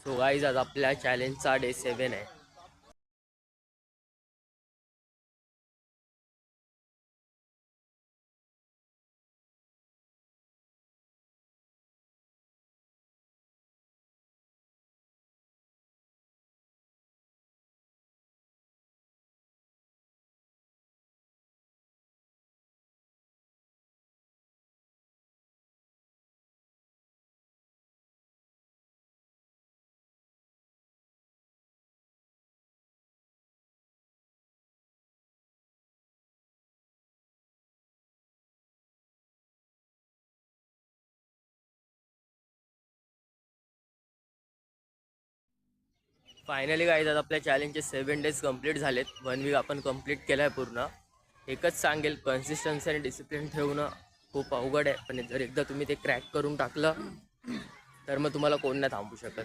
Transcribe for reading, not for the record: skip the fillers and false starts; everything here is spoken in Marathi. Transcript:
सो गाईज आज आपल्या चॅलेंजचा डे 7 आहे. फायनली गाईज आज आपल्या चॅलेंजचे 7 days कंप्लीट झालेत. 1 week आपण कंप्लीट केलं आहे पूर्ण. एकच सांगेल, कन्सिस्टन्सी आणि डिसिप्लिन ठेवणं खूप अवघड आहे, पण जर एकदा तुम्ही ते क्रॅक करून टाकलं तर मग तुम्हाला कोण नाही थांबू शकत.